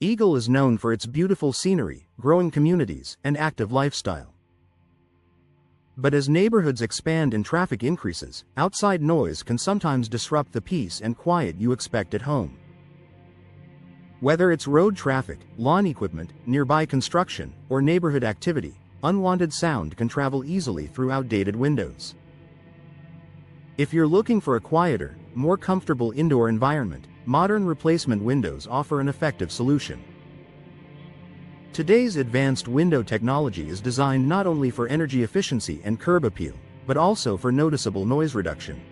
Eagle is known for its beautiful scenery, growing communities, and active lifestyle. But as neighborhoods expand and traffic increases, outside noise can sometimes disrupt the peace and quiet you expect at home. Whether it's road traffic, lawn equipment, nearby construction, or neighborhood activity, unwanted sound can travel easily through outdated windows. If you're looking for a quieter, more comfortable indoor environment, modern replacement windows offer an effective solution. Today's advanced window technology is designed not only for energy efficiency and curb appeal, but also for noticeable noise reduction.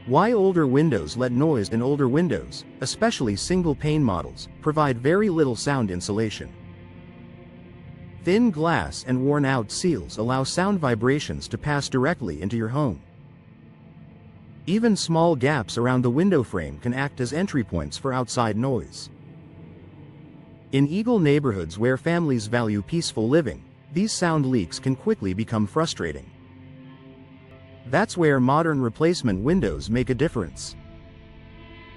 Why older windows let noise in older windows, especially single-pane models, provide very little sound insulation. Thin glass and worn-out seals allow sound vibrations to pass directly into your home. Even small gaps around the window frame can act as entry points for outside noise. In Eagle neighborhoods where families value peaceful living, these sound leaks can quickly become frustrating. That's where modern replacement windows make a difference.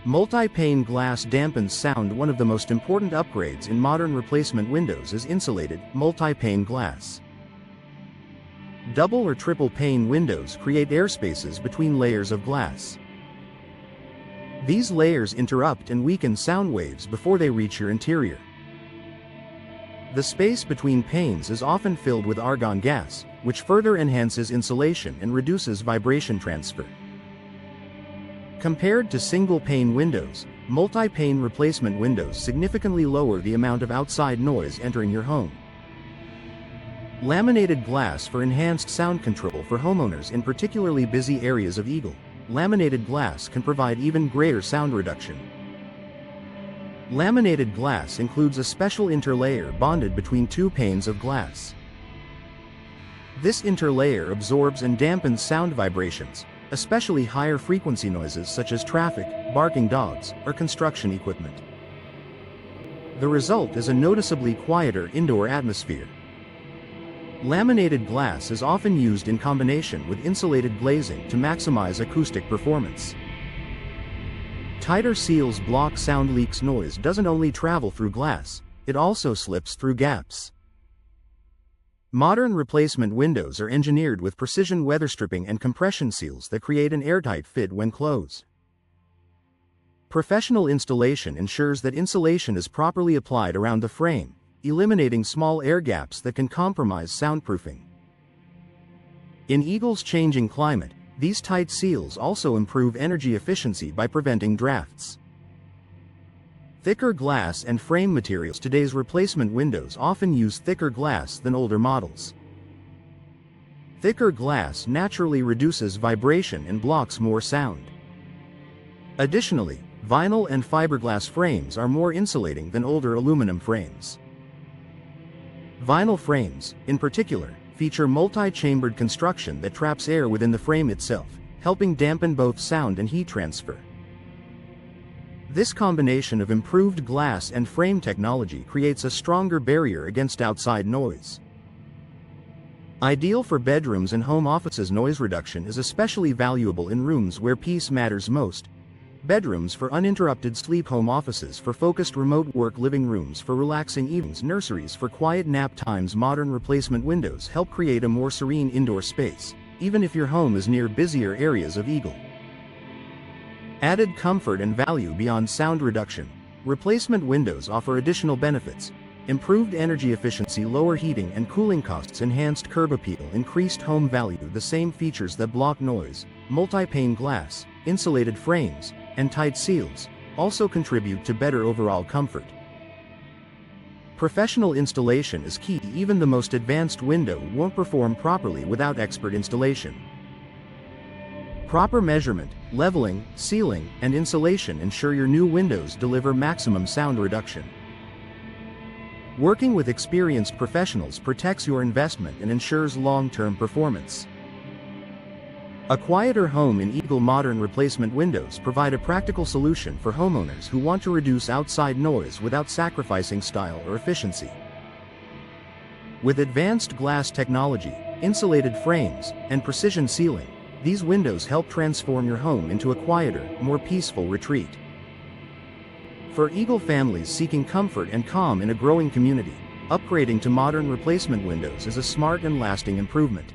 Multi-pane glass dampens sound. One of the most important upgrades in modern replacement windows is insulated, multi-pane glass. Double or triple pane windows create air spaces between layers of glass. These layers interrupt and weaken sound waves before they reach your interior. The space between panes is often filled with argon gas, which further enhances insulation and reduces vibration transfer. Compared to single-pane windows, multi-pane replacement windows significantly lower the amount of outside noise entering your home. Laminated glass for enhanced sound control for homeowners in particularly busy areas of Eagle. Laminated glass can provide even greater sound reduction. Laminated glass includes a special interlayer bonded between two panes of glass. This interlayer absorbs and dampens sound vibrations, especially higher frequency noises such as traffic, barking dogs, or construction equipment. The result is a noticeably quieter indoor atmosphere. Laminated glass is often used in combination with insulated glazing to maximize acoustic performance. Tighter seals block sound leaks. Noise doesn't only travel through glass, it also slips through gaps. Modern replacement windows are engineered with precision weather stripping and compression seals that create an airtight fit when closed. Professional installation ensures that insulation is properly applied around the frame, eliminating small air gaps that can compromise soundproofing. In Eagle's changing climate, these tight seals also improve energy efficiency by preventing drafts. Thicker glass and frame materials. Today's replacement windows often use thicker glass than older models. Thicker glass naturally reduces vibration and blocks more sound. Additionally, vinyl and fiberglass frames are more insulating than older aluminum frames. Vinyl frames, in particular, feature multi-chambered construction that traps air within the frame itself, helping dampen both sound and heat transfer. This combination of improved glass and frame technology creates a stronger barrier against outside noise. Ideal for bedrooms and home offices. Noise reduction is especially valuable in rooms where peace matters most. Bedrooms for uninterrupted sleep, home offices for focused remote work, living rooms for relaxing evenings, nurseries for quiet nap times. Modern replacement windows help create a more serene indoor space, even if your home is near busier areas of Eagle. Added comfort and value beyond sound reduction. Replacement windows offer additional benefits: improved energy efficiency, lower heating and cooling costs, enhanced curb appeal, increased home value. The same features that block noise, multi-pane glass, insulated frames, and tight seals, also contribute to better overall comfort. Professional installation is key. Even the most advanced window won't perform properly without expert installation. Proper measurement, leveling, sealing, and insulation ensure your new windows deliver maximum sound reduction. Working with experienced professionals protects your investment and ensures long-term performance. A quieter home in Eagle. Modern replacement windows provide a practical solution for homeowners who want to reduce outside noise without sacrificing style or efficiency. With advanced glass technology, insulated frames, and precision sealing, these windows help transform your home into a quieter, more peaceful retreat. For Eagle families seeking comfort and calm in a growing community, upgrading to modern replacement windows is a smart and lasting improvement.